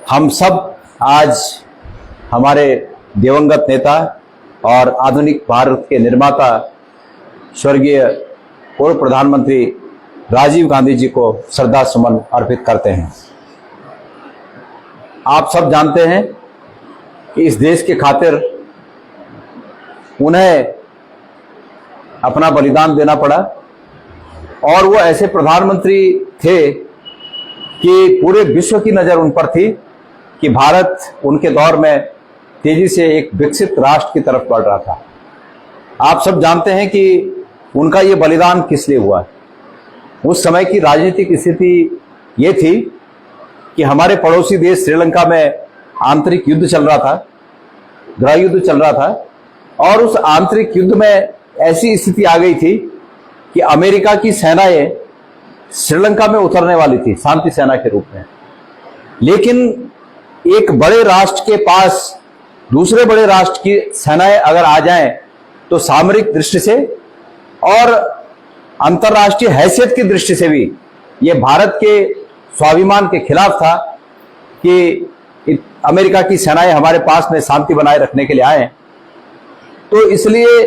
हम सब आज हमारे दिवंगत नेता और आधुनिक भारत के निर्माता स्वर्गीय पूर्व प्रधानमंत्री राजीव गांधी जी को श्रद्धा सुमन अर्पित करते हैं। आप सब जानते हैं कि इस देश के खातिर उन्हें अपना बलिदान देना पड़ा और वो ऐसे प्रधानमंत्री थे कि पूरे विश्व की नज़र उन पर थी कि भारत उनके दौर में तेजी से एक विकसित राष्ट्र की तरफ बढ़ रहा था। आप सब जानते हैं कि उनका ये बलिदान किस लिए हुआ। उस समय की राजनीतिक स्थिति ये थी कि हमारे पड़ोसी देश श्रीलंका में आंतरिक युद्ध चल रहा था, गृह युद्ध चल रहा था और उस आंतरिक युद्ध में ऐसी स्थिति आ गई थी कि अमेरिका की सेनाएं श्रीलंका में उतरने वाली थी शांति सेना के रूप में। लेकिन एक बड़े राष्ट्र के पास दूसरे बड़े राष्ट्र की सेनाएं अगर आ जाएं तो सामरिक दृष्टि से और अंतर्राष्ट्रीय हैसियत की दृष्टि से भी ये भारत के स्वाभिमान के खिलाफ था कि अमेरिका की सेनाएं हमारे पास में शांति बनाए रखने के लिए आए। तो इसलिए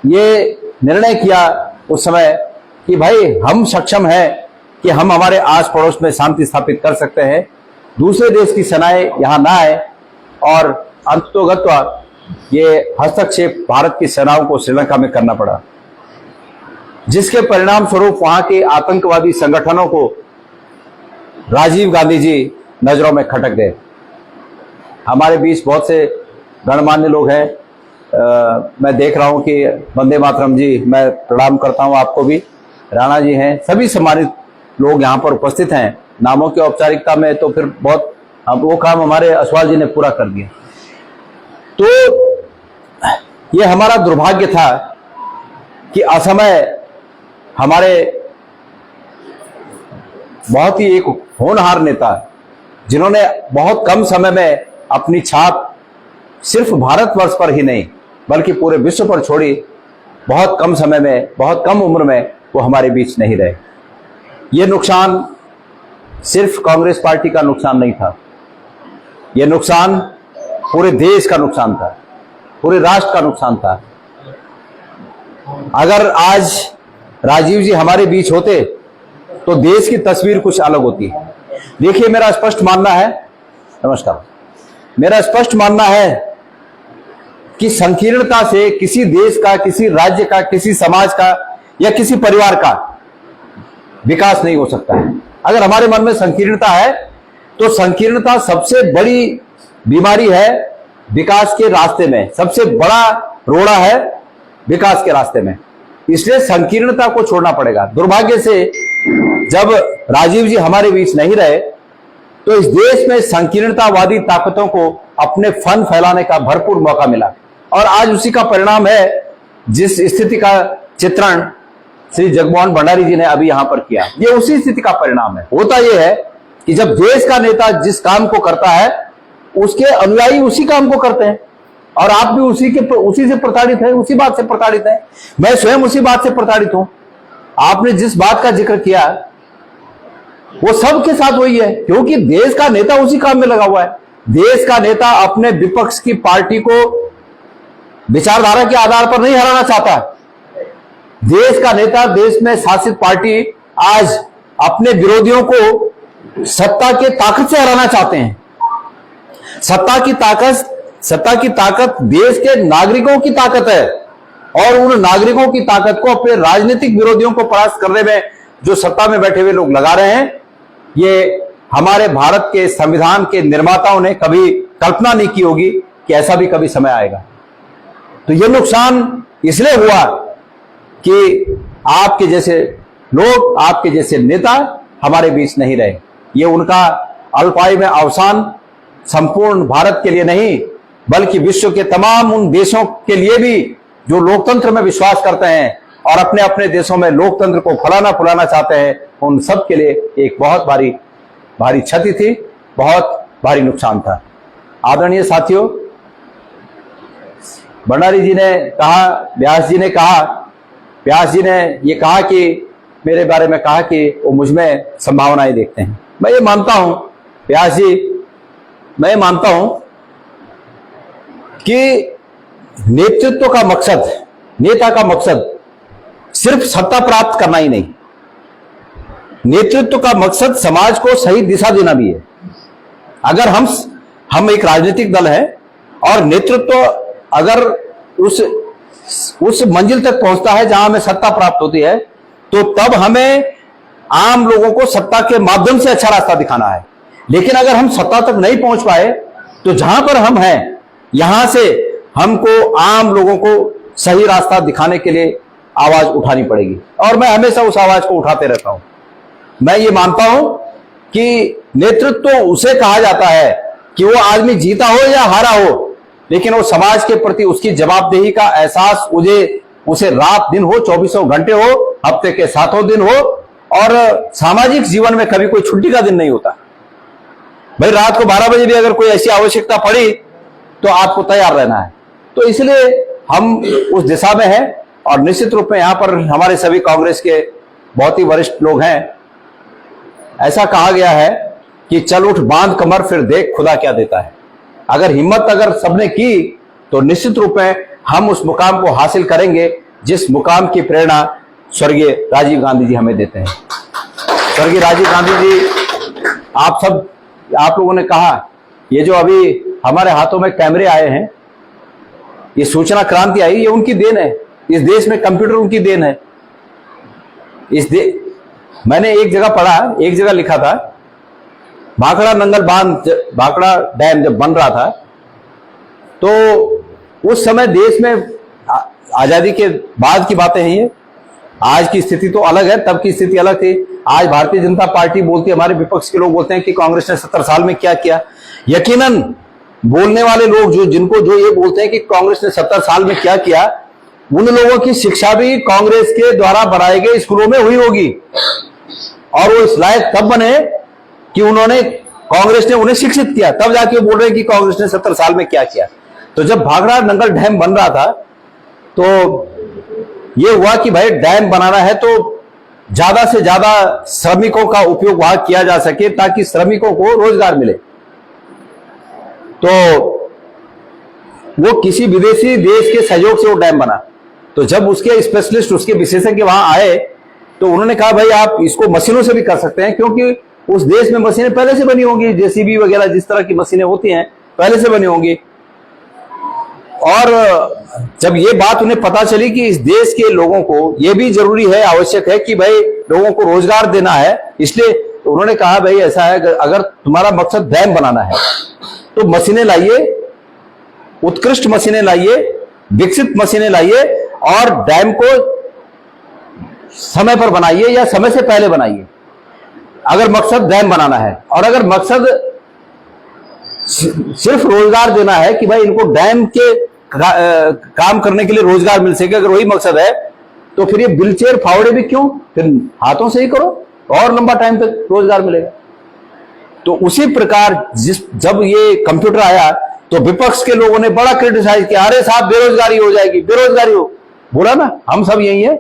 ये निर्णय किया उस समय कि भाई हम सक्षम हैं कि हम हमारे आस पड़ोस में शांति स्थापित कर सकते हैं, दूसरे देश की सेनाएं यहां ना आए। और अंततोगत्वा ये हस्तक्षेप भारत की सेनाओं को श्रीलंका में करना पड़ा, जिसके परिणाम स्वरूप वहां के आतंकवादी संगठनों को राजीव गांधी जी नजरों में खटक गए। हमारे बीच बहुत से गणमान्य लोग हैं। मैं देख रहा हूं कि वंदे मातरम जी, मैं प्रणाम करता हूं आपको भी, राणा जी हैं, सभी सम्मानित लोग यहाँ पर उपस्थित हैं। नामों की औपचारिकता में तो फिर बहुत वो काम हमारे असवाल जी ने पूरा कर दिया। तो ये हमारा दुर्भाग्य था कि असमय हमारे बहुत ही एक होनहार नेता, जिन्होंने बहुत कम समय में अपनी छाप सिर्फ भारतवर्ष पर ही नहीं बल्कि पूरे विश्व पर छोड़ी, बहुत कम समय में, बहुत कम उम्र में वो हमारे बीच नहीं रहे। ये नुकसान सिर्फ कांग्रेस पार्टी का नुकसान नहीं था, ये नुकसान पूरे देश का नुकसान था, पूरे राष्ट्र का नुकसान था। अगर आज राजीव जी हमारे बीच होते तो देश की तस्वीर कुछ अलग होती। देखिए, मेरा स्पष्ट मानना है, नमस्कार, मेरा स्पष्ट मानना है कि संकीर्णता से किसी देश का, किसी राज्य का, किसी समाज का या किसी परिवार का विकास नहीं हो सकता है। अगर हमारे मन में संकीर्णता है तो संकीर्णता सबसे बड़ी बीमारी है विकास के रास्ते में, सबसे बड़ा रोड़ा है विकास के रास्ते में। इसलिए संकीर्णता को छोड़ना पड़ेगा। दुर्भाग्य से जब राजीव जी हमारे बीच नहीं रहे तो इस देश में संकीर्णतावादी ताकतों को अपने फन फैलाने का भरपूर मौका मिला और आज उसी का परिणाम है जिस स्थिति का चित्रण श्री जगमोहन भंडारी जी ने अभी यहां पर किया। ये उसी स्थिति का परिणाम है। होता यह है कि जब देश का नेता जिस काम को करता है उसके अनुयायी उसी काम को करते हैं और आप भी उसी से प्रताड़ित है, उसी बात से प्रताड़ित है। मैं स्वयं उसी बात से प्रताड़ित हूं। आपने जिस बात का जिक्र किया वो सबके साथ वही है, क्योंकि देश का नेता उसी काम में लगा हुआ है। देश का नेता अपने विपक्ष की पार्टी को विचारधारा के आधार पर नहीं हराना चाहता। देश का नेता, देश में शासित पार्टी आज अपने विरोधियों को सत्ता के ताकत से हराना चाहते हैं। सत्ता की ताकत देश के नागरिकों की ताकत है और उन नागरिकों की ताकत को अपने राजनीतिक विरोधियों को परास्त करने में जो सत्ता में बैठे हुए लोग लगा रहे हैं, ये हमारे भारत के संविधान के निर्माताओं ने कभी कल्पना नहीं की होगी कि ऐसा भी कभी समय आएगा। तो ये नुकसान इसलिए हुआ कि आपके जैसे लोग, आपके जैसे नेता हमारे बीच नहीं रहे। ये उनका अल्पायु में अवसान संपूर्ण भारत के लिए नहीं बल्कि विश्व के तमाम उन देशों के लिए भी जो लोकतंत्र में विश्वास करते हैं और अपने अपने देशों में लोकतंत्र को फलाना फुलाना चाहते हैं, उन सब के लिए एक बहुत भारी क्षति थी, बहुत भारी नुकसान था। आदरणीय साथियों, भंडारी जी ने कहा, व्यास जी ने ये कहा कि मेरे बारे में कहा कि वो मुझ में संभावनाएं देखते हैं। मैं ये मानता हूं व्यास जी मैं मानता हूं कि नेतृत्व का मकसद, नेता का मकसद सिर्फ सत्ता प्राप्त करना ही नहीं, नेतृत्व का मकसद समाज को सही दिशा देना भी है। अगर हम एक राजनीतिक दल है और नेतृत्व अगर उस मंजिल तक पहुंचता है जहां हमें सत्ता प्राप्त होती है, तो तब हमें आम लोगों को सत्ता के माध्यम से अच्छा रास्ता दिखाना है। लेकिन अगर हम सत्ता तक नहीं पहुंच पाए तो जहां पर हम हैं यहां से हमको आम लोगों को सही रास्ता दिखाने के लिए आवाज उठानी पड़ेगी, और मैं हमेशा उस आवाज को उठाते रहता हूं। मैं ये मानता हूं कि नेतृत्व उसे कहा जाता है कि वो आदमी जीता हो या हारा हो, लेकिन वो समाज के प्रति उसकी जवाबदेही का एहसास उसे रात दिन हो, 24 घंटे हो, हफ्ते के 7 दिन हो, और सामाजिक जीवन में कभी कोई छुट्टी का दिन नहीं होता। भाई रात को 12 बजे भी अगर कोई ऐसी आवश्यकता पड़ी तो आपको तैयार रहना है। तो इसलिए हम उस दिशा में हैं, और निश्चित रूप में यहां पर हमारे सभी कांग्रेस के बहुत ही वरिष्ठ लोग हैं। ऐसा कहा गया है कि चल उठ बांध कमर फिर देख खुदा क्या देता है। अगर हिम्मत अगर सबने की तो निश्चित रूप में हम उस मुकाम को हासिल करेंगे जिस मुकाम की प्रेरणा स्वर्गीय राजीव गांधी जी हमें देते हैं। स्वर्गीय राजीव गांधी जी, आप लोगों ने कहा, ये जो अभी हमारे हाथों में कैमरे आए हैं, ये सूचना क्रांति आई, ये उनकी देन है। इस देश में कंप्यूटर उनकी देन है। मैंने एक जगह पढ़ा, एक जगह लिखा था, भाखड़ा नंगल बांध, भाखड़ा डैम जब बन रहा था तो उस समय देश में आजादी के बाद की बातें हैं ये। आज की स्थिति तो अलग है, तब की स्थिति अलग थी। आज भारतीय जनता पार्टी बोलती है, हमारे विपक्ष के लोग बोलते हैं कि कांग्रेस ने 70 साल में क्या किया। यकीनन बोलने वाले लोग जो ये बोलते हैं कि कांग्रेस ने 70 साल में क्या किया, उन लोगों की शिक्षा भी कांग्रेस के द्वारा बनाए गए स्कूलों में हुई होगी, और वो इस लायक तब बने कि कांग्रेस ने उन्हें शिक्षित किया, तब जाके बोल रहे हैं कि कांग्रेस ने 70 साल में क्या किया। तो जब भाखड़ा नंगल डैम बन रहा था तो ये हुआ कि भाई डैम बनाना है तो ज्यादा से ज्यादा श्रमिकों का उपयोग वहां किया जा सके ताकि श्रमिकों को रोजगार मिले। तो वो किसी विदेशी देश के सहयोग से वो डैम बना। तो जब उसके स्पेशलिस्ट, उसके विशेषज्ञ वहां आए तो उन्होंने कहा भाई आप इसको मशीनों से भी कर सकते हैं, क्योंकि उस देश में मशीनें पहले से बनी होंगी, जेसीबी वगैरह जिस तरह की मशीनें होती हैं पहले से बनी होंगी। और जब ये बात उन्हें पता चली कि इस देश के लोगों को ये भी जरूरी है, आवश्यक है कि भाई लोगों को रोजगार देना है, इसलिए उन्होंने कहा भाई ऐसा है, अगर तुम्हारा मकसद डैम बनाना है तो मशीनें लाइए, उत्कृष्ट मशीनें लाइए, विकसित मशीनें लाइए, और डैम को समय पर बनाइए या समय से पहले बनाइए, अगर मकसद डैम बनाना है। और अगर मकसद सिर्फ रोजगार देना है कि भाई इनको डैम के काम करने के लिए रोजगार मिल सके, अगर वही मकसद है तो फिर ये व्हीलचेयर फावड़े भी क्यों, फिर हाथों से ही करो, और लंबा टाइम तक रोजगार मिलेगा। तो उसी प्रकार जब ये कंप्यूटर आया तो विपक्ष के लोगों ने बड़ा क्रिटिसाइज किया, अरे साहब बेरोजगारी हो जाएगी, बेरोजगारी हो। बोला ना, हम सब यही है,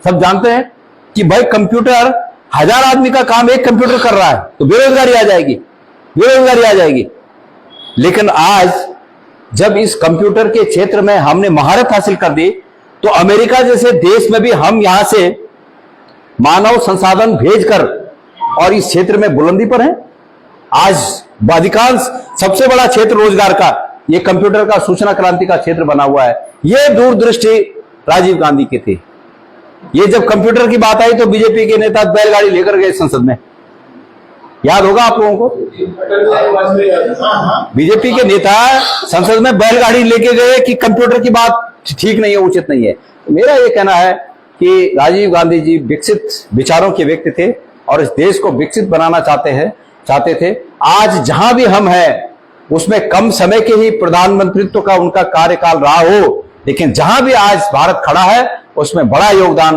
सब जानते हैं कि भाई कंप्यूटर 1000 आदमी का काम एक कंप्यूटर कर रहा है तो बेरोजगारी आ जाएगी, बेरोजगारी आ जाएगी। लेकिन आज जब इस कंप्यूटर के क्षेत्र में हमने महारत हासिल कर दी तो अमेरिका जैसे देश में भी हम यहां से मानव संसाधन भेजकर और इस क्षेत्र में बुलंदी पर हैं। आज अधिकांश सबसे बड़ा क्षेत्र रोजगार का ये कंप्यूटर का, सूचना क्रांति का क्षेत्र बना हुआ है। ये दूरदृष्टि राजीव गांधी की थी। ये जब कंप्यूटर की बात आई तो बीजेपी के नेता बैलगाड़ी लेकर गए संसद में, याद होगा आप लोगों को। बीजेपी के नेता संसद में बैलगाड़ी लेके गए कि कंप्यूटर की बात ठीक नहीं है, उचित नहीं है। मेरा ये कहना है कि राजीव गांधी जी विकसित विचारों के व्यक्ति थे और इस देश को विकसित बनाना चाहते थे। आज जहां भी हम हैं उसमें कम समय के ही प्रधानमंत्रित्व का उनका कार्यकाल रहा हो, लेकिन जहां भी आज भारत खड़ा है उसमें बड़ा योगदान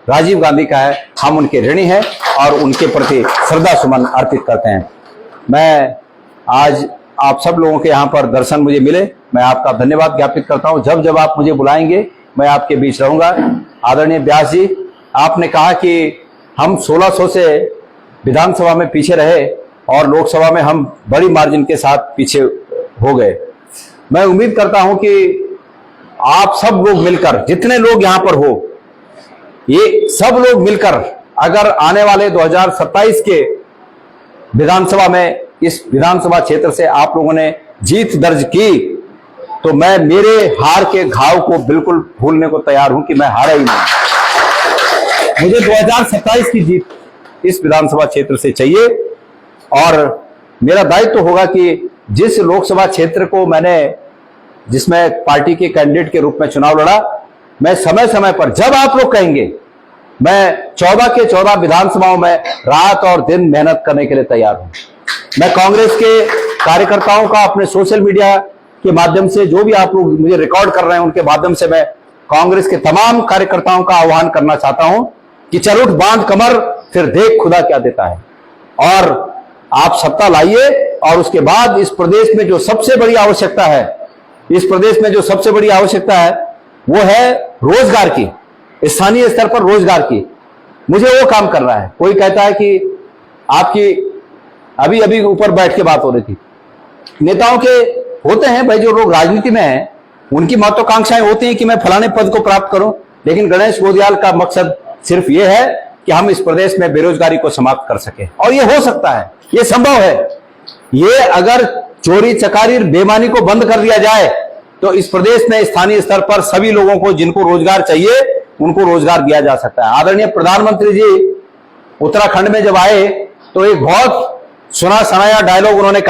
राजीव गांधी का है। हम उनके ऋणी हैं और उनके प्रति श्रद्धा सुमन अर्पित करते हैं। मैं आज आप सब लोगों के यहाँ पर दर्शन मुझे मिले, मैं आपका धन्यवाद ज्ञापित करता हूँ। जब जब आप मुझे बुलाएंगे मैं आपके बीच रहूंगा। आदरणीय व्यास जी, आपने कहा कि हम 1600 से विधानसभा में पीछे रहे और लोकसभा में हम बड़ी मार्जिन के साथ पीछे हो गए। मैं उम्मीद करता हूं कि आप सब लोग मिलकर, जितने लोग यहां पर हो, ये सब लोग मिलकर अगर आने वाले 2027 के विधानसभा में इस विधानसभा क्षेत्र से आप लोगों ने जीत दर्ज की, तो मैं मेरे हार के घाव को बिल्कुल भूलने को तैयार हूं कि मैं हारा ही नहीं। मुझे 2027 की जीत इस विधानसभा क्षेत्र से चाहिए और मेरा दायित्व होगा कि जिस लोकसभा क्षेत्र को मैंने, जिसमें पार्टी के कैंडिडेट के रूप में चुनाव लड़ा, मैं समय समय पर जब आप लोग कहेंगे, मैं 14 के 14 विधानसभाओं में रात और दिन मेहनत करने के लिए तैयार हूं। मैं कांग्रेस के कार्यकर्ताओं का अपने सोशल मीडिया के माध्यम से, जो भी आप लोग मुझे रिकॉर्ड कर रहे हैं उनके माध्यम से, मैं कांग्रेस के तमाम कार्यकर्ताओं का आह्वान करना चाहता हूं कि चल उठ बांध कमर, फिर देख खुदा क्या देता है। और आप सत्ता लाइए और उसके बाद इस प्रदेश में जो सबसे बड़ी आवश्यकता है, इस प्रदेश में जो सबसे बड़ी आवश्यकता है वो है रोजगार की, स्थानीय स्तर पर रोजगार की। मुझे वो काम करना है। कोई कहता है कि आपकी अभी अभी ऊपर बैठ के बात हो रही थी, नेताओं के होते हैं भाई, जो लोग राजनीति में हैं उनकी महत्वाकांक्षाएं होती हैं कि मैं फलाने पद को प्राप्त करूं, लेकिन गणेश गोदियाल का मकसद सिर्फ ये है कि हम इस प्रदेश में बेरोजगारी को समाप्त कर सके। और ये हो सकता है, ये संभव है। ये अगर चोरी चकारी बेईमानी को बंद कर दिया जाए तो इस प्रदेश में स्थानीय स्तर पर सभी लोगों को जिनको रोजगार चाहिए उनको रोजगार दिया जा सकता है। आदरणीय प्रधानमंत्री जी उत्तराखंड में जब आए तो एक बहुत सुना सुनाया डायलॉग उन्होंने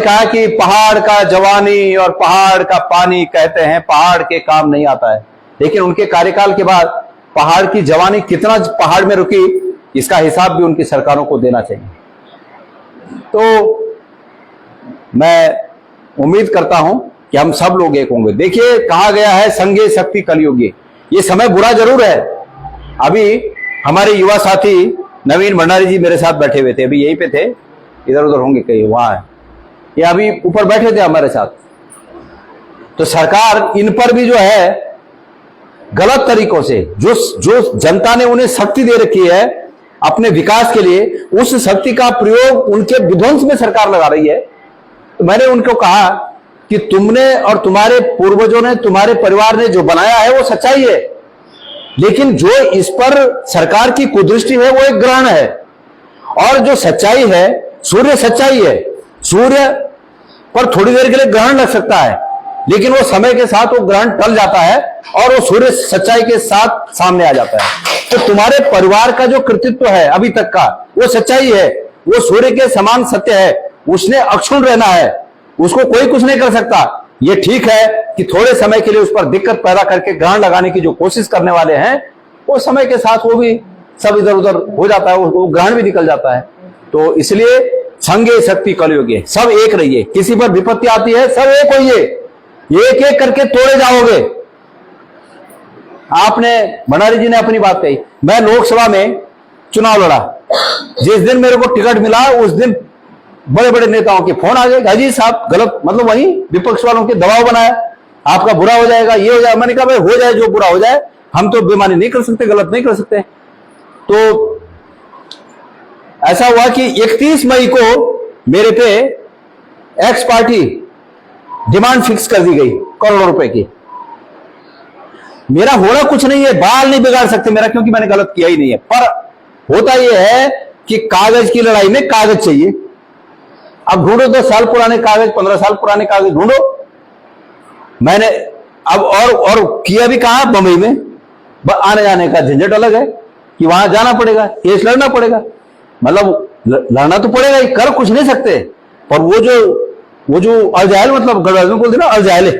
कहा कि पहाड़ का जवानी और पहाड़ का पानी कहते हैं पहाड़ के काम नहीं आता है। लेकिन उनके कार्यकाल के बाद पहाड़ की जवानी कितना पहाड़ में रुकी, इसका हिसाब भी उनकी सरकारों को देना चाहिए। तो मैं उम्मीद करता हूं कि हम सब लोग एक होंगे। देखिए, कहा गया है संगे शक्ति कलयुगी। ये समय बुरा जरूर है। अभी हमारे युवा साथी नवीन भंडारी जी मेरे साथ बैठे हुए थे, अभी यहीं पे थे, इधर उधर होंगे कहीं, वहां है, ये अभी ऊपर बैठे थे हमारे साथ। तो सरकार इन पर भी जो है गलत तरीकों से, जो जनता ने उन्हें शक्ति दे रखी है अपने विकास के लिए, उस शक्ति का प्रयोग उनके विध्वंस में सरकार लगा रही है। तो मैंने उनको कहा कि तुमने और तुम्हारे पूर्वजों ने, तुम्हारे परिवार ने जो बनाया है वो सच्चाई है, लेकिन जो इस पर सरकार की कुदृष्टि है वो एक ग्रहण है। और जो सच्चाई है, सूर्य सच्चाई है, सूर्य पर थोड़ी देर के लिए ग्रहण लग सकता है, लेकिन वो समय के साथ वो ग्रहण टल जाता है और वो सूर्य सच्चाई के साथ सामने आ जाता है। तो तुम्हारे परिवार का जो कृतित्व है अभी तक का, वो सच्चाई है, वो सूर्य के समान सत्य है, उसने अक्षुण्ण रहना है, उसको कोई कुछ नहीं कर सकता। ये ठीक है कि थोड़े समय के लिए उस पर दिक्कत पैदा करके ग्रहण लगाने की जो कोशिश करने वाले हैं, वो समय के साथ वो भी सब इधर उधर हो जाता है, वो ग्रहण भी निकल जाता है। तो इसलिए संगे शक्ति कलयुगी, सब एक रहिए। किसी पर विपत्ति आती है, सब एक होइए, एक एक करके तोड़े जाओगे। आपने, भंडारी जी ने अपनी बात कही, मैं लोकसभा में चुनाव लड़ा, जिस दिन मेरे को टिकट मिला उस दिन बड़े बड़े नेताओं के फोन आ गए, अजीत साहब गलत, मतलब वही विपक्ष वालों के दबाव बनाया, आपका बुरा हो जाएगा, ये हो जाएगा। मैंने कहा भाई हो जाए जो बुरा हो जाए, हम तो बेईमानी नहीं कर सकते, गलत नहीं कर सकते। तो ऐसा हुआ कि 31 मई को मेरे पे एक्स पार्टी डिमांड फिक्स कर दी गई करोड़ों रुपए की। मेरा होना कुछ नहीं है, बाल नहीं बिगाड़ सकते मेरा, क्योंकि मैंने गलत किया ही नहीं है। पर होता यह है कि कागज की लड़ाई में कागज चाहिए। अब ढूंढो 10 साल पुराने कागज, 15 साल पुराने कागज ढूंढो। मैंने अब और किया भी कहां, बंबई में। आने जाने का झंझट अलग है कि वहां जाना पड़ेगा, केस लड़ना पड़ेगा, मतलब लड़ना तो पड़ेगा ही, कर कुछ नहीं सकते। पर वो जो अलजायल, मतलब गढ़वाल में बोलते ना अलजायले,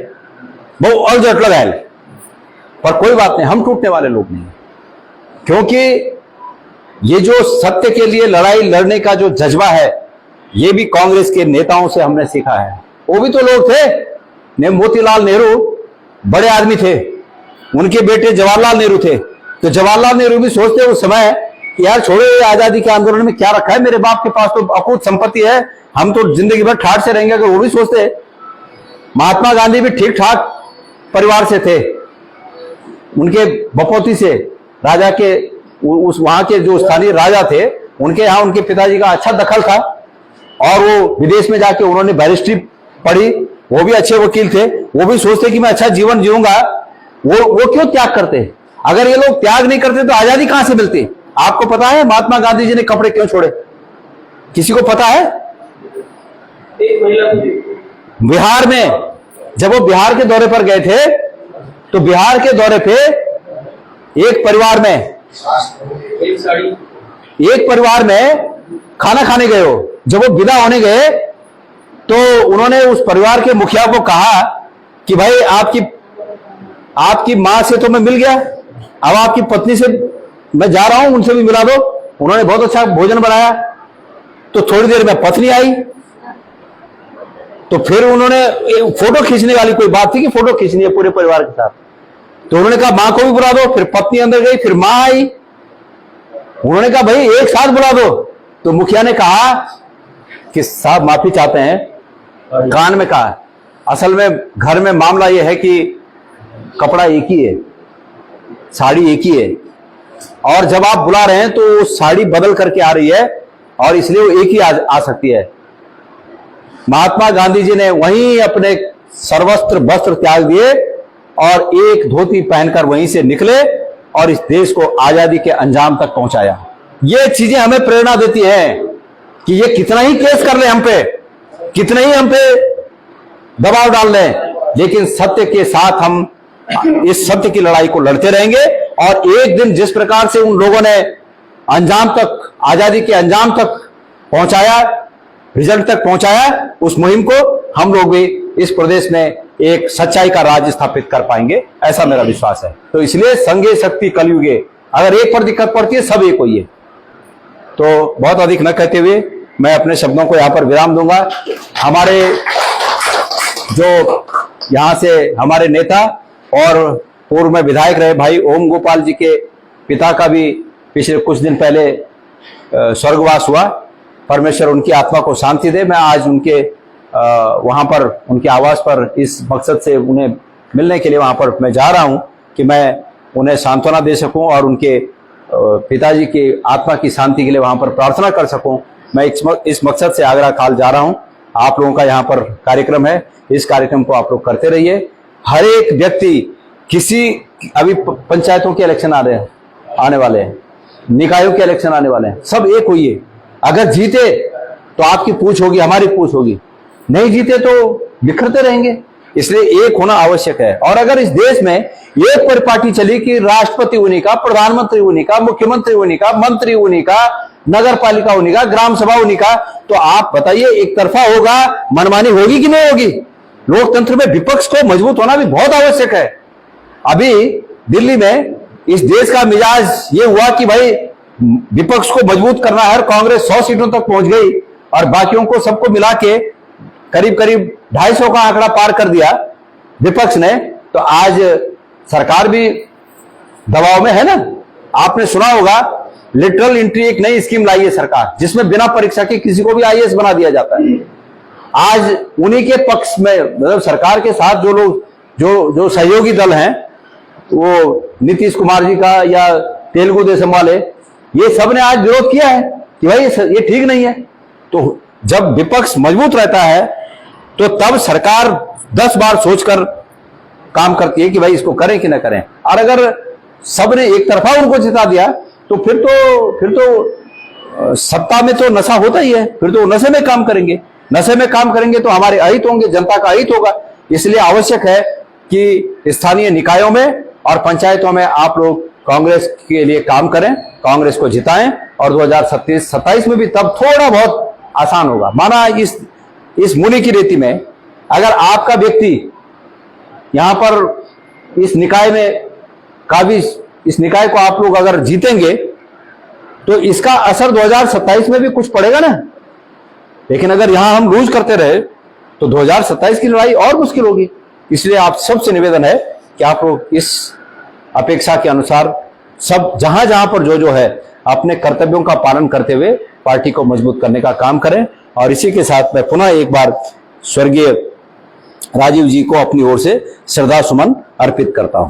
वो अलजट लगायल। पर कोई बात नहीं, हम टूटने वाले लोग नहीं, क्योंकि ये जो सत्य के लिए लड़ाई लड़ने का जो जज्बा है, ये भी कांग्रेस के नेताओं से हमने सीखा है। वो भी तो लोग थे, मोतीलाल नेहरू बड़े आदमी थे, उनके बेटे जवाहरलाल नेहरू थे। तो जवाहरलाल नेहरू भी सोचते उस समय कि यार छोड़ो, ये आजादी के आंदोलन में क्या रखा है, मेरे बाप के पास तो अकूत संपत्ति है, हम तो जिंदगी भर ठाठ से रहेंगे। अगर वो भी सोचते। महात्मा गांधी भी ठीक ठाक परिवार से थे, उनके बपौती से राजा के, उस वहां के जो स्थानीय राजा थे उनके यहाँ उनके पिताजी का अच्छा दखल था और वो विदेश में जाके उन्होंने बैरिस्ट्री पढ़ी, वो भी अच्छे वकील थे, वो भी सोचते कि मैं अच्छा जीवन जीऊंगा, वो क्यों त्याग करते? अगर ये लोग त्याग नहीं करते तो आजादी कहां से मिलती? आपको पता है महात्मा गांधी जी ने कपड़े क्यों छोड़े? किसी को पता है? एक महिला बिहार में जब वो बिहार के दौरे पर गए थे तो बिहार के दौरे पे एक परिवार में खाना खाने गए हो, जब वो विदा होने गए तो उन्होंने उस परिवार के मुखिया को कहा कि भाई आपकी मां से तो मैं मिल गया, अब आपकी पत्नी से मैं जा रहा हूं, उनसे भी मिला दो। उन्होंने बहुत अच्छा भोजन बनाया। तो थोड़ी देर में पत्नी आई, तो फिर उन्होंने फोटो खींचने वाली कोई बात थी कि फोटो खींचनी है पूरे परिवार के साथ, तो उन्होंने कहा मां को भी बुला दो। फिर पत्नी अंदर गई, फिर मां आई, उन्होंने कहा भाई एक साथ बुला दो। तो मुखिया ने कहा कि साहब माफी चाहते हैं, कान में कहा असल में घर में मामला यह है कि कपड़ा एक ही है, साड़ी एक ही है, और जब आप बुला रहे हैं तो साड़ी बदल करके आ रही है और इसलिए वो एक ही आ सकती है। महात्मा गांधी जी ने वहीं अपने सर्वस्त्र वस्त्र त्याग दिए और एक धोती पहनकर वहीं से निकले और इस देश को आजादी के अंजाम तक पहुंचाया। ये चीजें हमें प्रेरणा देती हैं कि ये कितना ही केस कर ले हम पे, कितने ही हम पे दबाव डाल लें, लेकिन सत्य के साथ हम इस सत्य की लड़ाई को लड़ते रहेंगे। और एक दिन जिस प्रकार से उन लोगों ने अंजाम तक, आजादी के अंजाम तक पहुंचाया, रिजल्ट तक पहुंचाया, उस मुहिम को हम लोग भी इस प्रदेश में एक सच्चाई का राज स्थापित कर पाएंगे, ऐसा मेरा विश्वास है। तो इसलिए संघे शक्ति कलयुगे, अगर एक पर दिक्कत पड़ती है सब एक होइए। तो बहुत अधिक न कहते हुए मैं अपने शब्दों को यहां पर विराम दूंगा। हमारे जो यहां से हमारे नेता और पूर्व में विधायक रहे भाई ओम गोपाल जी के पिता का भी पिछले कुछ दिन पहले स्वर्गवास हुआ, परमेश्वर उनकी आत्मा को शांति दे। मैं आज उनके वहां पर उनके आवास पर इस मकसद से उन्हें मिलने के लिए वहां पर मैं जा रहा हूं कि मैं उन्हें सांत्वना दे सकूं और उनके पिताजी की आत्मा की शांति के लिए वहां पर प्रार्थना कर सकूं। मैं इस मकसद से आगरा काल जा रहा हूं। आप लोगों का यहाँ पर कार्यक्रम है, इस कार्यक्रम को आप लोग करते रहिए। हर एक व्यक्ति अभी पंचायतों के इलेक्शन आने वाले हैं, निकायों के इलेक्शन आने वाले हैं, सब एक होइए। अगर जीते तो आपकी पूछ होगी, हमारी पूछ होगी, नहीं जीते तो बिखरते रहेंगे। इसलिए एक होना आवश्यक है। और अगर इस देश में एक परिपाटी चली कि राष्ट्रपति उन्हीं का, प्रधानमंत्री उन्हीं का, मुख्यमंत्री उन्हीं का, मंत्री उन्हीं का, नगर पालिका उन्हीं का, ग्राम सभा उन्हीं का, तो आप बताइए एक तरफा होगा, मनमानी होगी कि नहीं होगी? लोकतंत्र में विपक्ष को मजबूत होना भी बहुत आवश्यक है। अभी दिल्ली में इस देश का मिजाज ये हुआ कि भाई विपक्ष को मजबूत करना है, कांग्रेस 100 सीटों तक पहुंच गई और बाकियों को सबको मिला के करीब करीब 250 का आंकड़ा पार कर दिया विपक्ष ने। तो आज सरकार भी दबाव में है ना। आपने सुना होगा लिटरल एंट्री एक नई स्कीम लाई है सरकार, जिसमें बिना परीक्षा के किसी को भी आईएएस बना दिया जाता है। आज उन्हीं के पक्ष में, मतलब सरकार के साथ जो लोग जो सहयोगी दल हैं, वो नीतीश कुमार जी का या तेलुगु देशम वाले, ये सब ने आज विरोध किया है कि भाई ये ठीक नहीं है। तो जब विपक्ष मजबूत रहता है तो तब सरकार 10 बार सोचकर काम करती है कि भाई इसको करें कि ना करें। और अगर सबने एक तरफा उनको जिता दिया तो फिर तो सत्ता में तो नशा होता ही है, फिर तो नशे में काम करेंगे, नशे में काम करेंगे तो हमारे अहित होंगे, जनता का अहित होगा। इसलिए आवश्यक है कि स्थानीय निकायों में और पंचायतों में आप लोग कांग्रेस के लिए काम करें, कांग्रेस को जिताएं और 2027 में भी तब थोड़ा बहुत आसान होगा। माना इस मुनि की रेती में अगर आपका व्यक्ति यहां पर इस निकाय को आप लोग अगर जीतेंगे तो इसका असर 2027 में भी कुछ पड़ेगा ना। लेकिन अगर यहां हम लूज करते रहे तो 2027 की लड़ाई और मुश्किल होगी। इसलिए आप सबसे निवेदन है कि आप लोग इस अपेक्षा के अनुसार सब जहां जहां पर जो है अपने कर्तव्यों का पालन करते हुए पार्टी को मजबूत करने का काम करें। और इसी के साथ मैं पुनः एक बार स्वर्गीय राजीव जी को अपनी ओर से श्रद्धा सुमन अर्पित करता हूं।